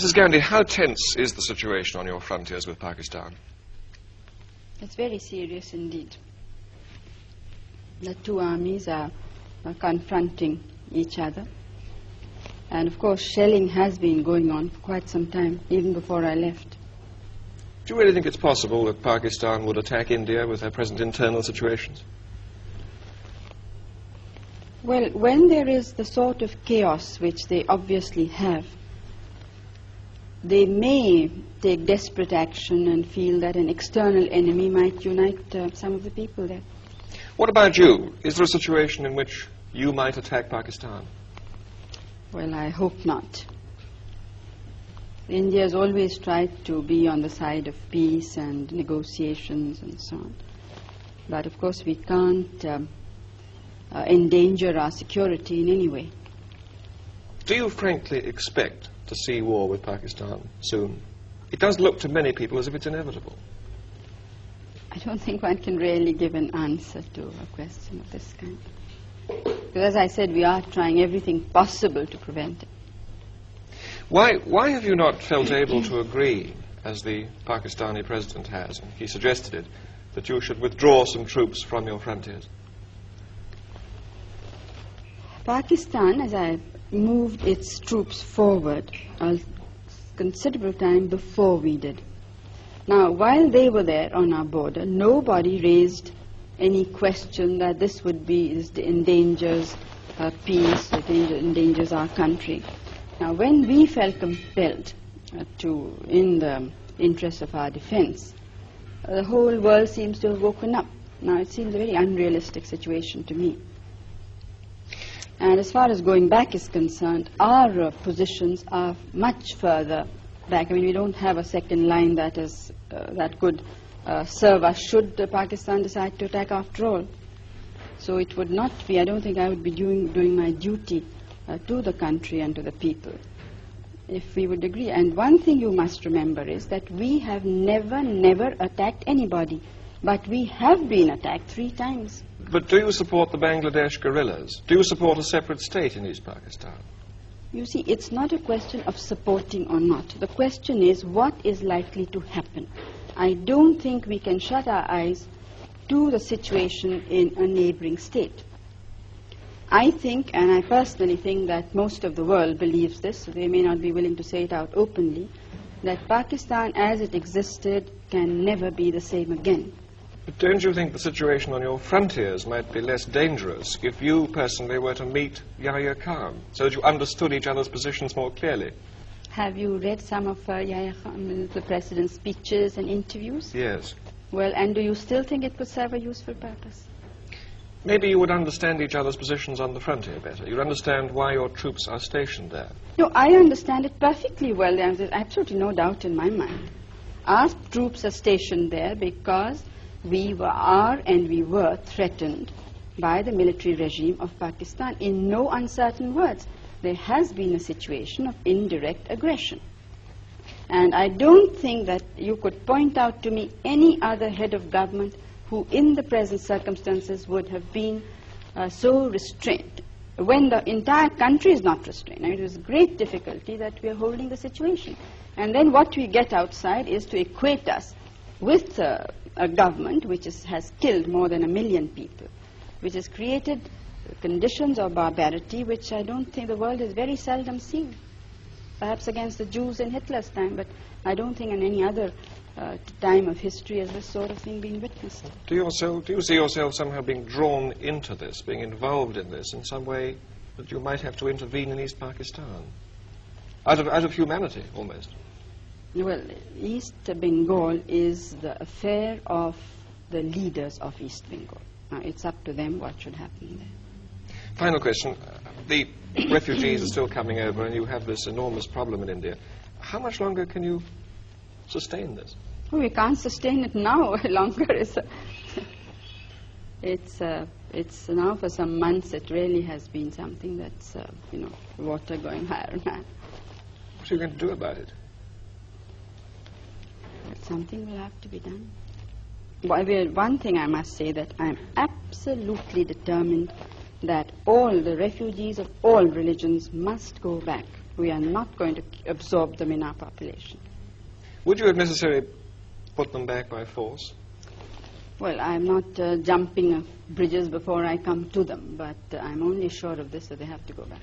Mrs. Gandhi, how tense is the situation on your frontiers with Pakistan? It's very serious indeed. The two armies are confronting each other. And of course, shelling has been going on for quite some time, even before I left. Do you really think it's possible that Pakistan would attack India with their present internal situations? Well, when there is the sort of chaos which they obviously have, they may take desperate action and feel that an external enemy might unite some of the people there. What about you? Is there a situation in which you might attack Pakistan? Well, I hope not. India has always tried to be on the side of peace and negotiations and so on. But of course we can't endanger our security in any way. Do you frankly expect to see war with Pakistan soon? It does look to many people as if it's inevitable. I don't think one can really give an answer to a question of this kind. Because as I said, we are trying everything possible to prevent it. Why have you not felt able to agree, as the Pakistani president has, and he suggested it, that you should withdraw some troops from your frontiers? Pakistan, as I moved its troops forward a considerable time before we did. Now, while they were there on our border, nobody raised any question that this endangers peace, it endangers our country. Now, when we felt compelled in the interest of our defense, the whole world seems to have woken up. Now, it seems a very unrealistic situation to me. And as far as going back is concerned, our positions are much further back. I mean, we don't have a second line that could serve us should Pakistan decide to attack after all. So it would not be, I don't think I would be doing my duty to the country and to the people if we would agree. And one thing you must remember is that we have never attacked anybody, but we have been attacked 3 times. But do you support the Bangladesh guerrillas? Do you support a separate state in East Pakistan? You see, it's not a question of supporting or not. The question is what is likely to happen. I don't think we can shut our eyes to the situation in a neighboring state. I think, and I personally think that most of the world believes this, so they may not be willing to say it out openly, that Pakistan as it existed can never be the same again. But don't you think the situation on your frontiers might be less dangerous if you personally were to meet Yahya Khan, so that you understood each other's positions more clearly? Have you read some of Yahya Khan, the president's speeches and interviews? Yes. Well, and do you still think it would serve a useful purpose? Maybe you would understand each other's positions on the frontier better. You'd understand why your troops are stationed there. No, I understand it perfectly well. There's absolutely no doubt in my mind. Our troops are stationed there because we were threatened by the military regime of Pakistan. In no uncertain words, there has been a situation of indirect aggression. And I don't think that you could point out to me any other head of government who in the present circumstances would have been so restrained, when the entire country is not restrained. I mean, it is great difficulty that we are holding the situation. And then what we get outside is to equate us with a government which has killed more than 1 million people, which has created conditions of barbarity which I don't think the world has very seldom seen. Perhaps against the Jews in Hitler's time, but I don't think in any other time of history has this sort of thing been witnessed. Do you see yourself somehow being drawn into this, being involved in this in some way that you might have to intervene in East Pakistan? Out of humanity, almost. Well, East Bengal is the affair of the leaders of East Bengal. Now, it's up to them what should happen there. Final question. The refugees are still coming over and you have this enormous problem in India. How much longer can you sustain this? Oh, we can't sustain it now longer. It's now for some months it really has been something that's, water going higher and higher. What are you going to do about it? Something will have to be done. One thing I must say, that I'm absolutely determined that all the refugees of all religions must go back. We are not going to absorb them in our population. Would you have necessarily put them back by force? Well, I'm not jumping bridges before I come to them, but I'm only sure of this, that they have to go back.